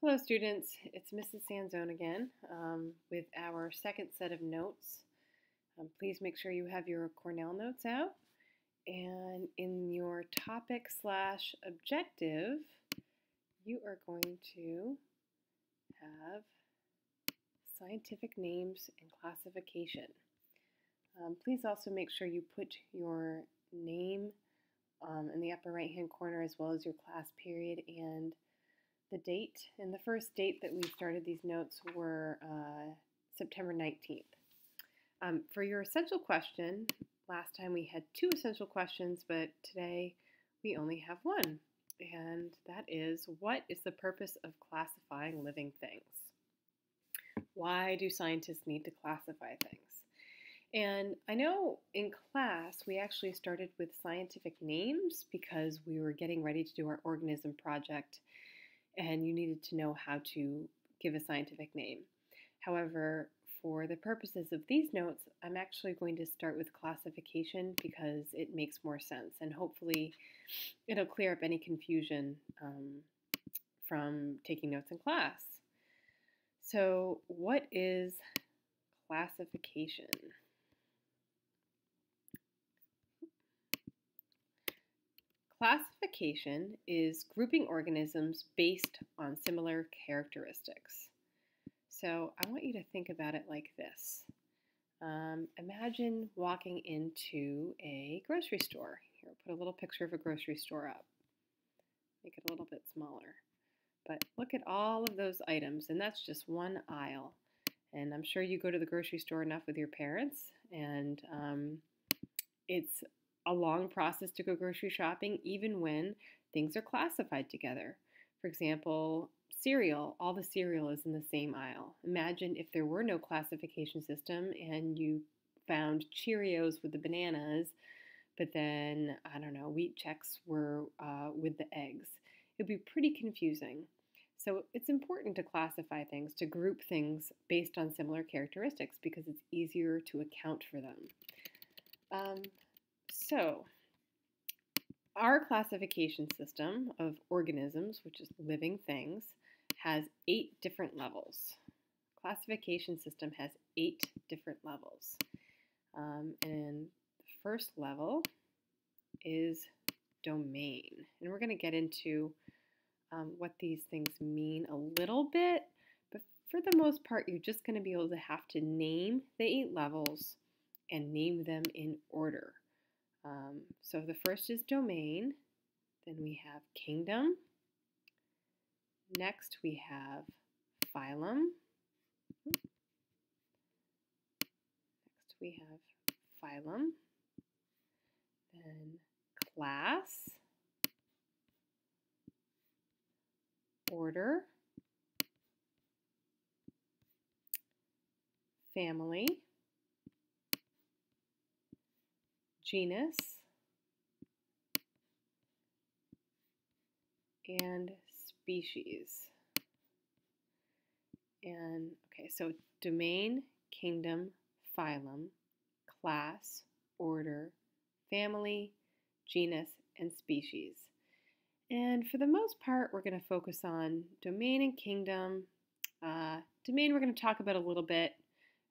Hello students, it's Mrs. Sanzone again with our second set of notes. Please make sure you have your Cornell notes out, and in your topic/objective you are going to have scientific names and classification. Please also make sure you put your name in the upper right hand corner as well as your class period and the date. And the first date that we started these notes were September 19th. For your essential question, last time we had 2 essential questions, but today we only have 1. And that is, what is the purpose of classifying living things? Why do scientists need to classify things? And I know in class we actually started with scientific names because we were getting ready to do our organism project and you needed to know how to give a scientific name. However, for the purposes of these notes, I'm actually going to start with classification because it makes more sense, and hopefully it'll clear up any confusion from taking notes in class. So, what is classification? Classification is grouping organisms based on similar characteristics. So I want you to think about it like this. Imagine walking into a grocery store. Here, I'll put a little picture of a grocery store up. Make it a little bit smaller. But look at all of those items, and that's just one aisle. And I'm sure you go to the grocery store enough with your parents, and it's a long process to go grocery shopping, even when things are classified together. For example, cereal, all the cereal is in the same aisle. Imagine if there were no classification system and you found Cheerios with the bananas, but then, I don't know, Wheat Chex were with the eggs. It would be pretty confusing. So it's important to classify things, to group things based on similar characteristics because it's easier to account for them. So, our classification system of organisms, which is living things, has 8 different levels. Classification system has 8 different levels. And the first level is domain. And we're going to get into what these things mean a little bit, but for the most part, you're just going to be able to have to name the 8 levels and name them in order. So the first is domain, then we have kingdom, next we have phylum, then class, order, family, genus, and species. And okay, so domain, kingdom, phylum, class, order, family, genus, and species. And for the most part, we're going to focus on domain and kingdom. Domain we're going to talk about a little bit.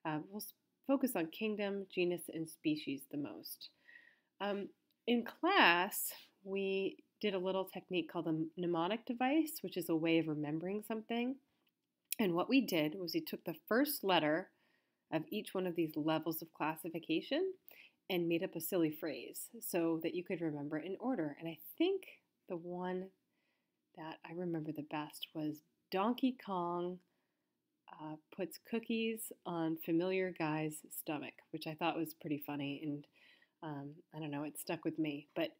We'll focus on kingdom, genus, and species the most. In class, we did a little technique called the mnemonic device, which is a way of remembering something. And what we did was we took the first letter of each one of these levels of classification and made up a silly phrase so that you could remember it in order. And I think the one that I remember the best was Donkey Kong puts cookies on familiar guy's stomach, which I thought was pretty funny, and I don't know, it stuck with me. But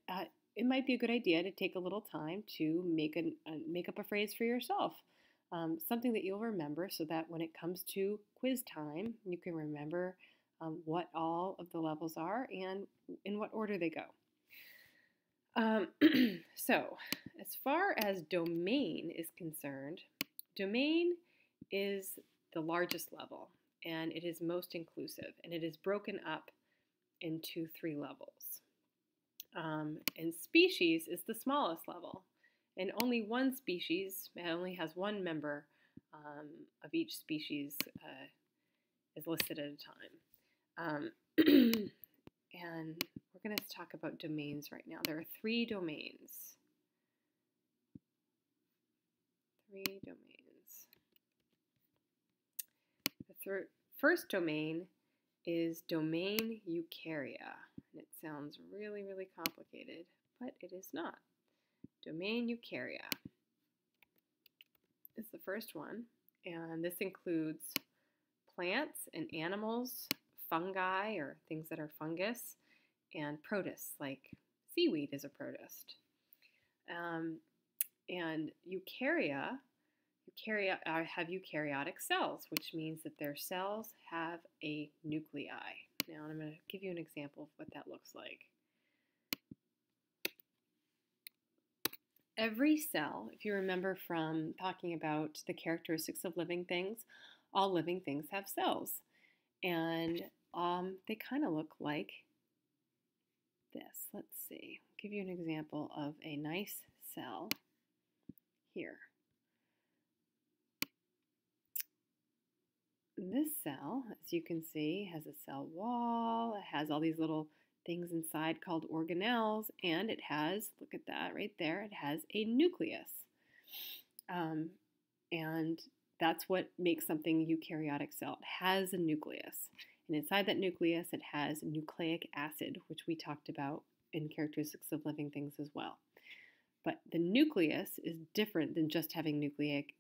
it might be a good idea to take a little time to make up a phrase for yourself, something that you'll remember so that when it comes to quiz time, you can remember what all of the levels are and in what order they go. So, as far as domain is concerned, domain is the largest level and it is most inclusive, and it is broken up into 3 levels. And species is the smallest level, And only one species, it only has one member of each species is listed at a time. And we're going to talk about domains right now. There are 3 domains. 3 domains. The first domain is domain eukarya. And it sounds really, really complicated, but it is not. Domain eukarya is the first one, and this includes plants and animals, fungi or things that are fungus, and protists like seaweed is a protist. And eukarya have eukaryotic cells, which means that their cells have a nuclei. Now I'm going to give you an example of what that looks like. Every cell, if you remember from talking about the characteristics of living things, all living things have cells. And they kind of look like this. Let's see. I'll give you an example of a nice cell here. This cell, as you can see, has a cell wall. It has all these little things inside called organelles, and it has, look at that right there, it has a nucleus. And that's what makes something a eukaryotic cell. It has a nucleus. And inside that nucleus, it has nucleic acid, which we talked about in characteristics of living things as well. But the nucleus is different than just having nucleic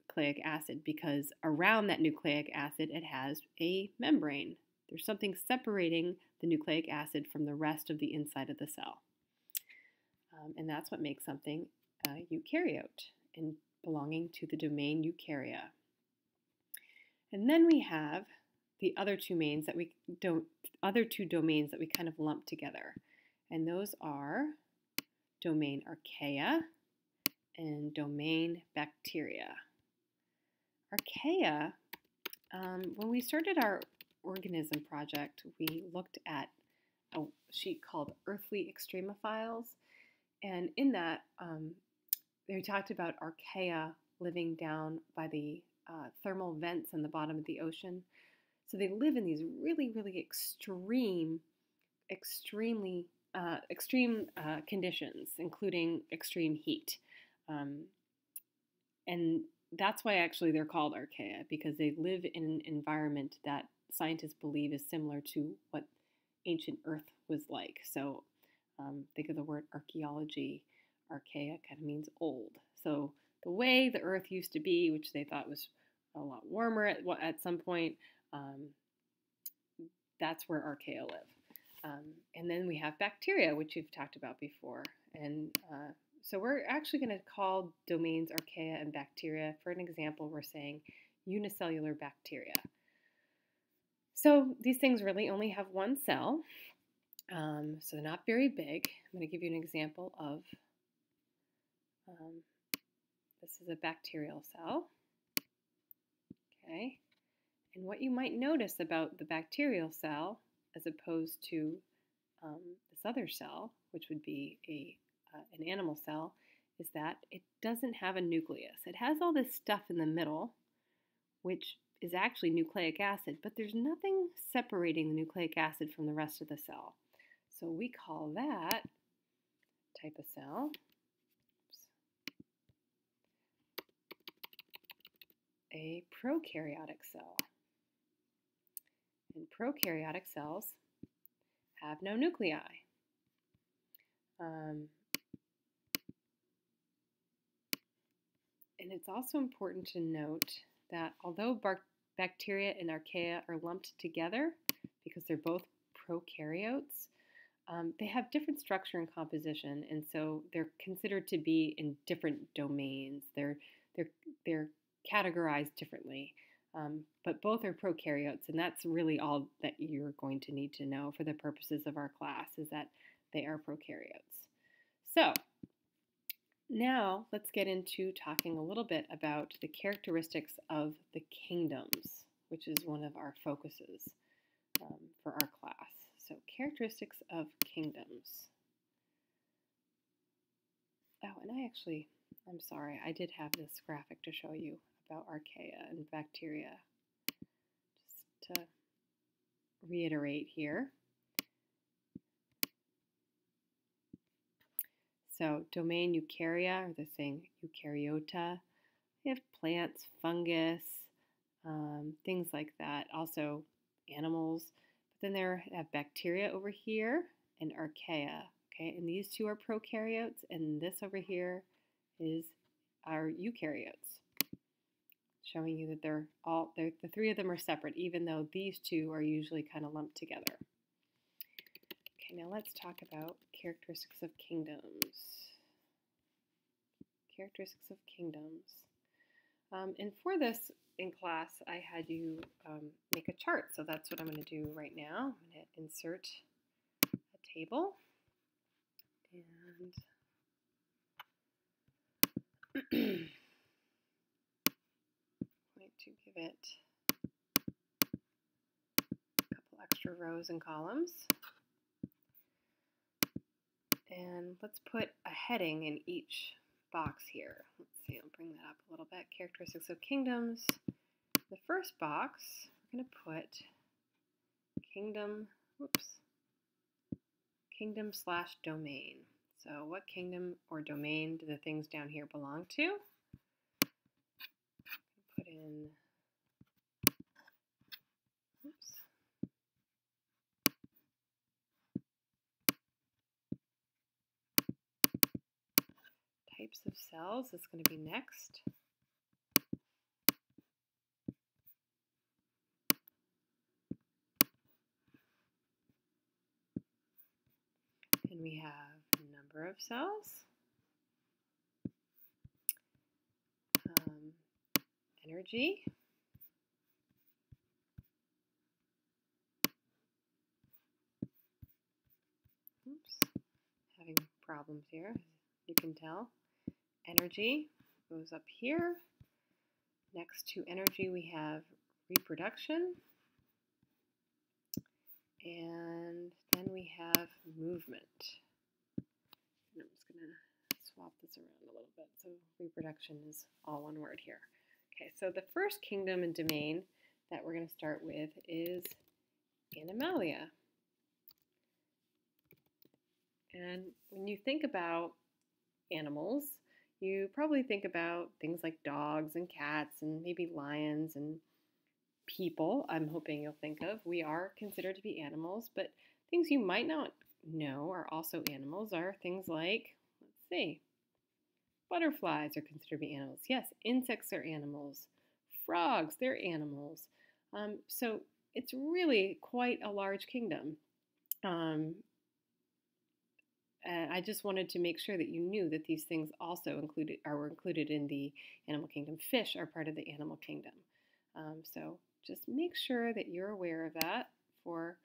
acid because around that nucleic acid, it has a membrane. There's something separating the nucleic acid from the rest of the inside of the cell. And that's what makes something a eukaryote and belonging to the domain eukarya. And then we have the other two domains that we kind of lump together. And those are domain archaea and domain bacteria. Archaea, when we started our organism project, we looked at a sheet called Earthly Extremophiles, and in that they talked about archaea living down by the thermal vents in the bottom of the ocean. So they live in these really, really extreme conditions, including extreme heat. And that's why actually they're called archaea, because they live in an environment that scientists believe is similar to what ancient Earth was like. So think of the word archaeology. Archaea kind of means old. So the way the Earth used to be, which they thought was a lot warmer at some point, that's where archaea live. And then we have bacteria, which we've talked about before. And so we're actually going to call domains archaea and bacteria. For an example, we're saying unicellular bacteria. So these things really only have one cell, so they're not very big. I'm going to give you an example of, this is a bacterial cell. Okay, and what you might notice about the bacterial cell as opposed to this other cell, which would be an animal cell, is that it doesn't have a nucleus. It has all this stuff in the middle, which is actually nucleic acid, but there's nothing separating the nucleic acid from the rest of the cell. So we call that type of cell a prokaryotic cell. And prokaryotic cells have no nuclei. And it's also important to note that although bacteria and archaea are lumped together because they're both prokaryotes, they have different structure and composition, and so they're considered to be in different domains. They're categorized differently, but both are prokaryotes, and that's really all that you're going to need to know for the purposes of our class, is that they are prokaryotes. So now let's get into talking a little bit about the characteristics of the kingdoms, which is one of our focuses for our class. So characteristics of kingdoms. Oh, and I I'm sorry, I did have this graphic to show you about archaea and bacteria. Just to reiterate here. So domain eukarya, or the saying eukaryota, we have plants, fungus, things like that. Also animals. But then there have bacteria over here and archaea. Okay, and these two are prokaryotes, and this over here is our eukaryotes, showing you that the three of them are separate, even though these two are usually kind of lumped together. Okay, now let's talk about characteristics of kingdoms. Characteristics of kingdoms. And for this in class, I had you make a chart, so that's what I'm going to do right now. I'm going to insert a table, and I'm going to give it a couple extra rows and columns. And let's put a heading in each box here. Let's see, I'll bring that up a little bit. Characteristics of kingdoms. The first box, we're going to put kingdom, kingdom/domain. So what kingdom or domain do the things down here belong to? Put in, types of cells is going to be next. And we have number of cells, energy, having problems here, as you can tell. Energy goes up here. Next to energy we have reproduction, and then we have movement. And I'm just going to swap this around a little bit so reproduction is all one word here. Okay, so the first kingdom and domain that we're going to start with is Animalia. And when you think about animals, you probably think about things like dogs and cats and maybe lions and people, I'm hoping you'll think of. We are considered to be animals, but things you might not know are also animals are things like, let's see, butterflies are considered to be animals. Yes, insects are animals. Frogs, they're animals. So it's really quite a large kingdom. And I just wanted to make sure that you knew that these things also were included in the animal kingdom. Fish are part of the animal kingdom. So just make sure that you're aware of that for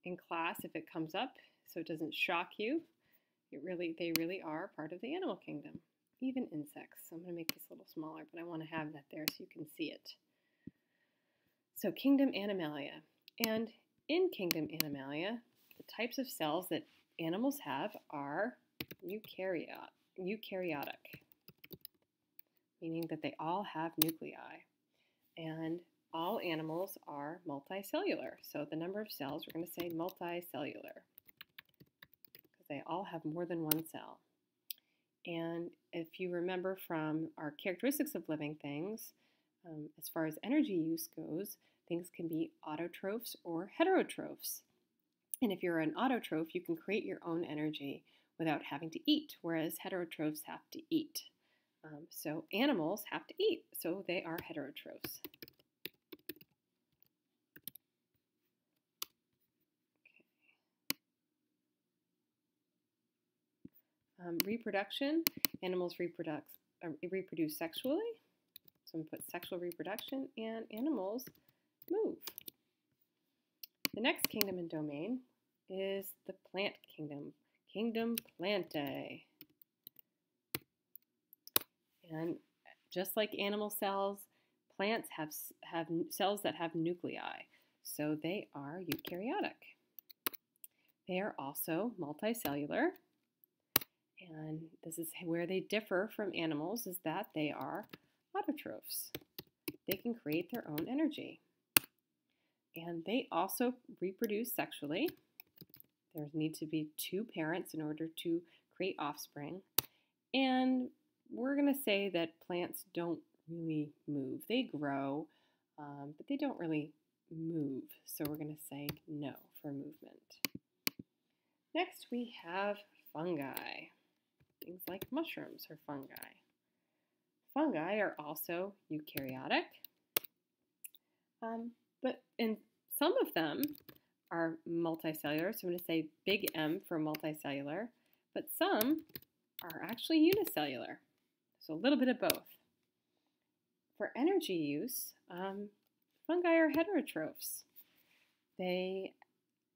in class if it comes up, so it doesn't shock you. They really are part of the animal kingdom, even insects. So I'm going to make this a little smaller, but I want to have that there so you can see it. So kingdom Animalia. And in kingdom Animalia, the types of cells that animals have are eukaryotic, meaning that they all have nuclei. And all animals are multicellular. So the number of cells, we're going to say multicellular, because they all have more than one cell. And if you remember from our characteristics of living things, as far as energy use goes, things can be autotrophs or heterotrophs. And if you're an autotroph, you can create your own energy without having to eat, whereas heterotrophs have to eat. So animals have to eat, so they are heterotrophs. Reproduction, animals reproduce sexually. So I'm going to put sexual reproduction, and animals move. The next kingdom and domain is the plant kingdom, Kingdom Plantae. And just like animal cells, plants have cells that have nuclei, so they are eukaryotic. They are also multicellular, And this is where they differ from animals, is that they are autotrophs. They can create their own energy. And they also reproduce sexually. There need to be two parents in order to create offspring. And we're going to say that plants don't really move. They grow, but they don't really move. So we're going to say no for movement. Next we have fungi. Things like mushrooms are fungi. Fungi are also eukaryotic, but some of them are multicellular, so I'm going to say big M for multicellular, but some are actually unicellular, so a little bit of both. For energy use, fungi are heterotrophs. They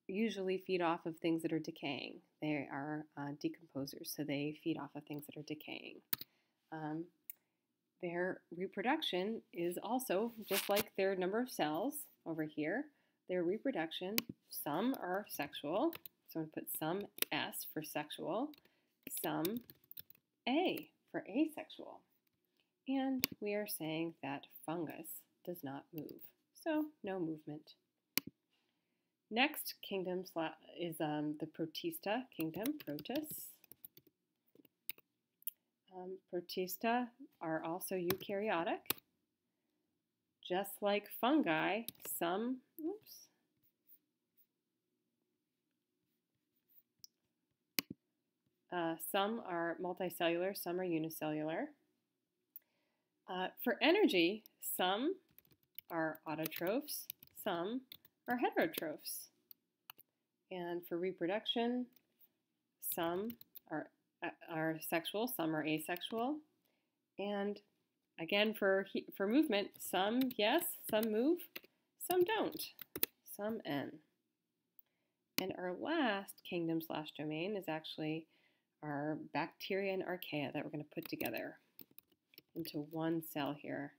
usually feed off of things that are decaying. They are decomposers, so they feed off of things that are decaying. Their reproduction is also just like their number of cells over here. Their reproduction, some are sexual, so I'm going to put some S for sexual, some A for asexual. And we are saying that fungus does not move, so no movement. Next kingdom is the Protista kingdom, Protists. Protista are also eukaryotic. Just like fungi, some are multicellular, some are unicellular. For energy, some are autotrophs, some are heterotrophs. And for reproduction, some are sexual, some are asexual. And again, for movement, some yes, some move, some don't, some N. And our last kingdom/domain is actually our bacteria and archaea that we're going to put together into one cell here.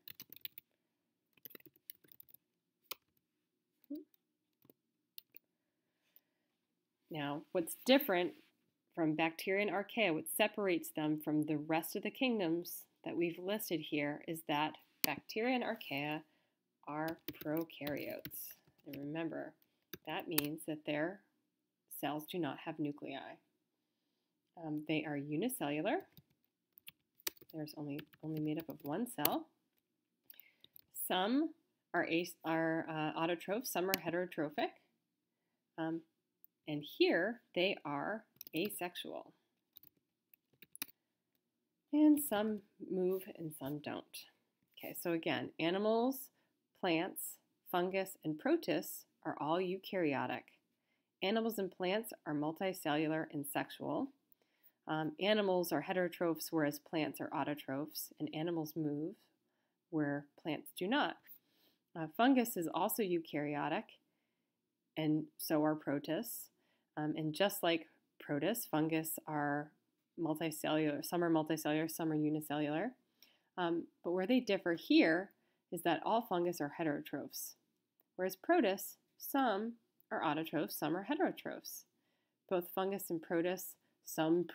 Now, what's different from bacteria and archaea, what separates them from the rest of the kingdoms that we've listed here, is that bacteria and archaea are prokaryotes. And remember, that means that their cells do not have nuclei. They are unicellular. There's only made up of one cell. Some are autotrophs, some are heterotrophic. And here they are asexual. And some move and some don't. Okay, so again, animals, plants, fungus, and protists are all eukaryotic. Animals and plants are multicellular and sexual. Animals are heterotrophs, whereas plants are autotrophs, and animals move, where plants do not. Fungus is also eukaryotic, and so are protists. And just like protists, fungus are multicellular. Some are multicellular, some are unicellular. But where they differ here is that all fungus are heterotrophs, whereas protists, some are autotrophs, some are heterotrophs. Both fungus and protists, some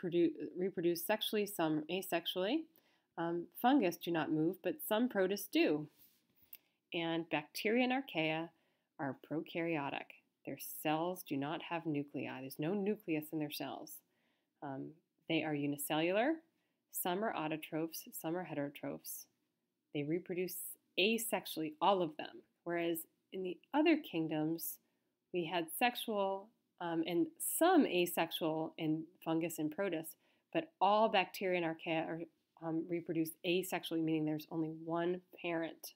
reproduce sexually, some asexually. Fungus do not move, but some protists do. And bacteria and archaea are prokaryotic. Their cells do not have nuclei. There's no nucleus in their cells. They are unicellular. Some are autotrophs, some are heterotrophs. They reproduce asexually, all of them. Whereas in the other kingdoms, we had sexual and some asexual in fungus and protists, but all bacteria and archaea are reproduce asexually, meaning there's only one parent.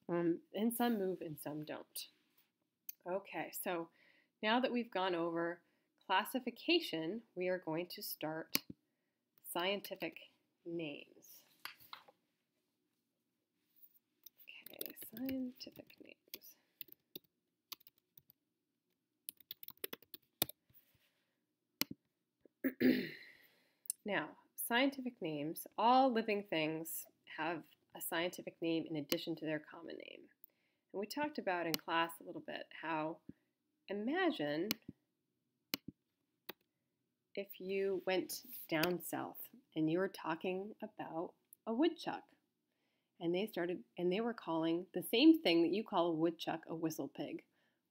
And some move and some don't. Okay, so now that we've gone over classification, we are going to start scientific names. Okay, scientific names. Now, scientific names, all living things have a scientific name in addition to their common name. And we talked about in class a little bit how imagine if you went down south and you were talking about a woodchuck and they were calling the same thing that you call a woodchuck a whistle pig.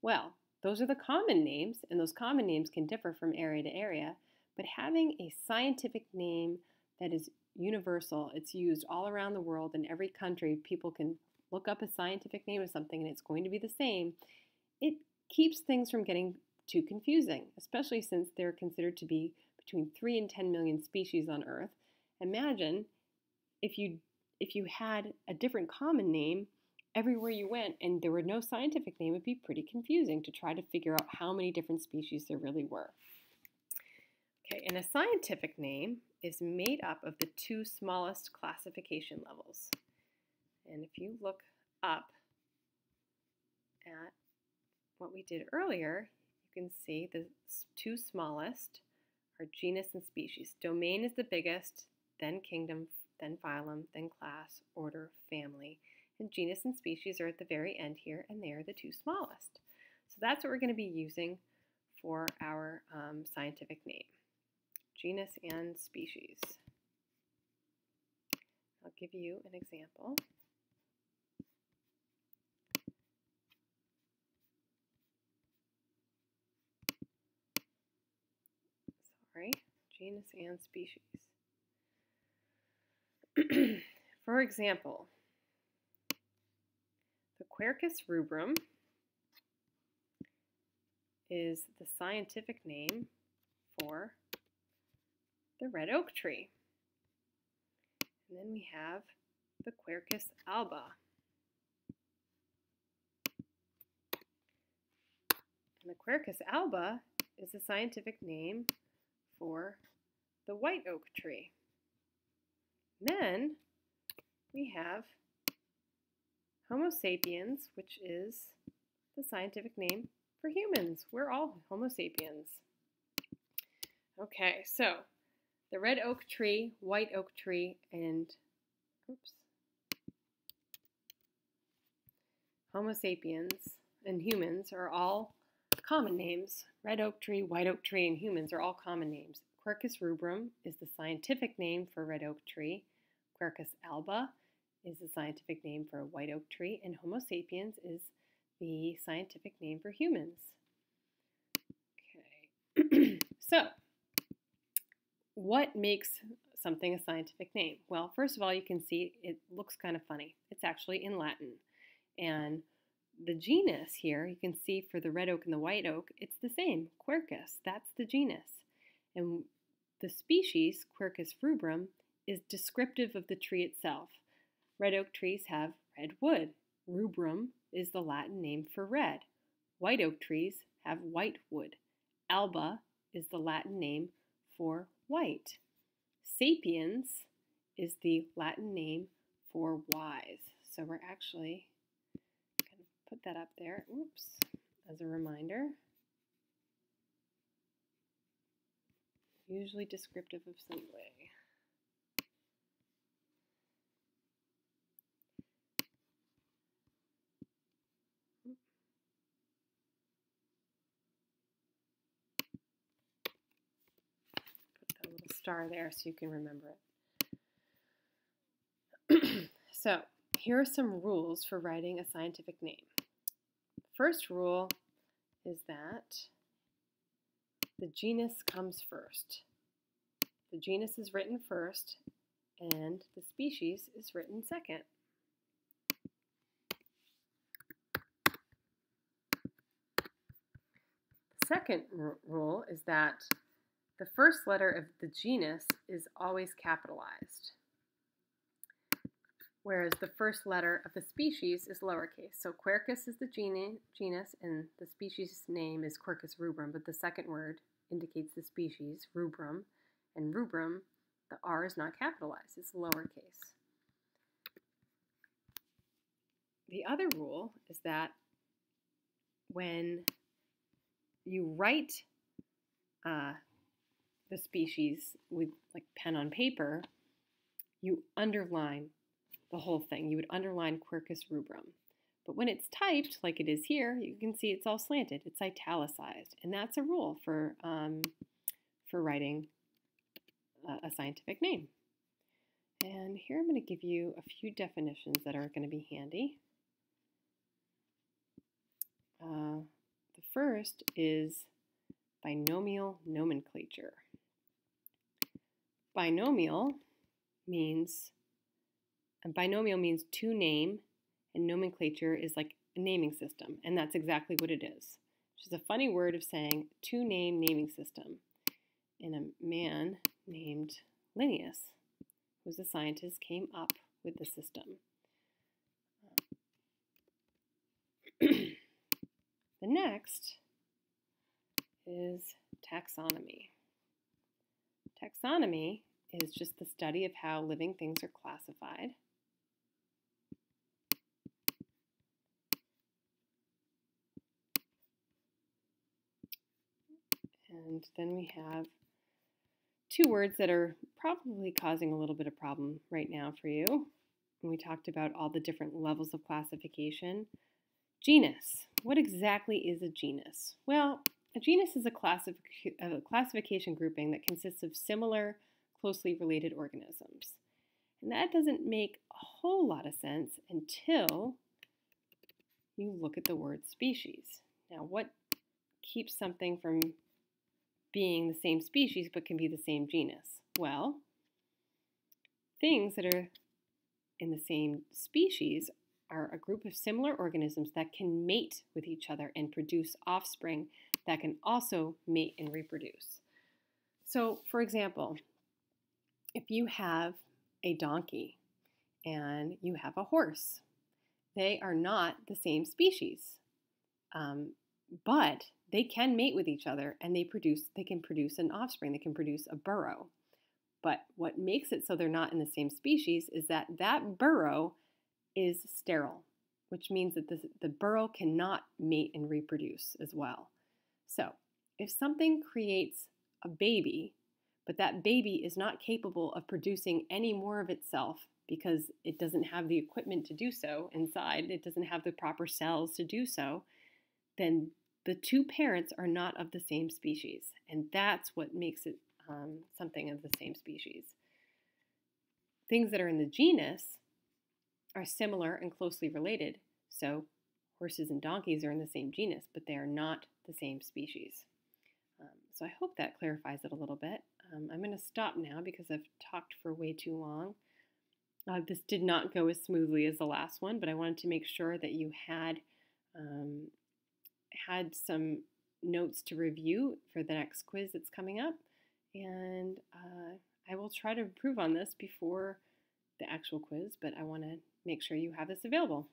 Well, those are the common names, and those common names can differ from area to area, but having a scientific name that is universal, it's used all around the world in every country, people can look up a scientific name of something and it's going to be the same, it keeps things from getting too confusing, especially since there are considered to be between 3 and 10 million species on Earth. Imagine if you had a different common name everywhere you went and there were no scientific name, it'd be pretty confusing to try to figure out how many different species there really were. Okay, and a scientific name is made up of the two smallest classification levels. And if you look up at what we did earlier, you can see the two smallest are genus and species. Domain is the biggest, then kingdom, then phylum, then class, order, family. And genus and species are at the very end here, and they are the two smallest. So that's what we're going to be using for our scientific name, genus and species. I'll give you an example. Sorry, genus and species. For example, the Quercus rubrum is the scientific name for the red oak tree. And then we have the Quercus alba. And the Quercus alba is the scientific name for the white oak tree. Then we have Homo sapiens, which is the scientific name for humans. We're all Homo sapiens. Okay, so the red oak tree, white oak tree, and Homo sapiens and humans are all common names. Red oak tree, white oak tree, and humans are all common names. Quercus rubrum is the scientific name for red oak tree. Quercus alba is the scientific name for a white oak tree, and Homo sapiens is the scientific name for humans. Okay, so what makes something a scientific name? Well, first of all, you can see it looks kind of funny. It's actually in Latin. And the genus here, you can see for the red oak and the white oak, it's the same, Quercus. That's the genus. And the species, Quercus rubrum, is descriptive of the tree itself. Red oak trees have red wood. Rubrum is the Latin name for red. White oak trees have white wood. Alba is the Latin name for white. Sapiens is the Latin name for wise. So we're actually going to put that up there, as a reminder. Usually descriptive of something. Put that little star there so you can remember it. So here are some rules for writing a scientific name. First rule is that the genus comes first. The genus is written first, and the species is written second. The second rule is that the first letter of the genus is always capitalized, whereas the first letter of the species is lowercase. So Quercus is the genus, and the species name is Quercus rubrum, but the second word indicates the species, rubrum, and rubrum, the R is not capitalized, it's lowercase. The other rule is that when you write the species with like pen on paper, you underline the whole thing. You would underline Quercus rubrum. But when it's typed, like it is here, you can see it's all slanted. It's italicized. And that's a rule for for writing a scientific name. And here I'm going to give you a few definitions that are going to be handy. The first is binomial nomenclature. Binomial means to name, and nomenclature is like a naming system, and that's exactly what it is. Which is a funny word of saying to name naming system. And a man named Linnaeus, who was a scientist, came up with the system. The next is taxonomy. Taxonomy is just the study of how living things are classified. And then we have two words that are probably causing a little bit of problem right now for you. And we talked about all the different levels of classification. Genus. What exactly is a genus? Well, a genus is a classification grouping that consists of similar, closely related organisms. And that doesn't make a whole lot of sense until you look at the word species. Now, what keeps something from being the same species but can be the same genus? Well, things that are in the same species are a group of similar organisms that can mate with each other and produce offspring that can also mate and reproduce. So, for example, if you have a donkey and you have a horse, they are not the same species, but they can mate with each other and they can produce an offspring, they can produce a burrow. But what makes it so they're not in the same species is that that burrow is sterile, which means that the burrow cannot mate and reproduce as well. So if something creates a baby, but that baby is not capable of producing any more of itself because it doesn't have the equipment to do so inside, it doesn't have the proper cells to do so, then the two parents are not of the same species. And that's what makes it something of the same species. Things that are in the genus are similar and closely related. So horses and donkeys are in the same genus, but they are not the same species. So I hope that clarifies it a little bit. I'm going to stop now because I've talked for way too long. This did not go as smoothly as the last one, but I wanted to make sure that you had some notes to review for the next quiz that's coming up. And I will try to improve on this before the actual quiz, but I want to make sure you have this available.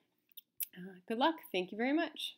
Good luck. Thank you very much.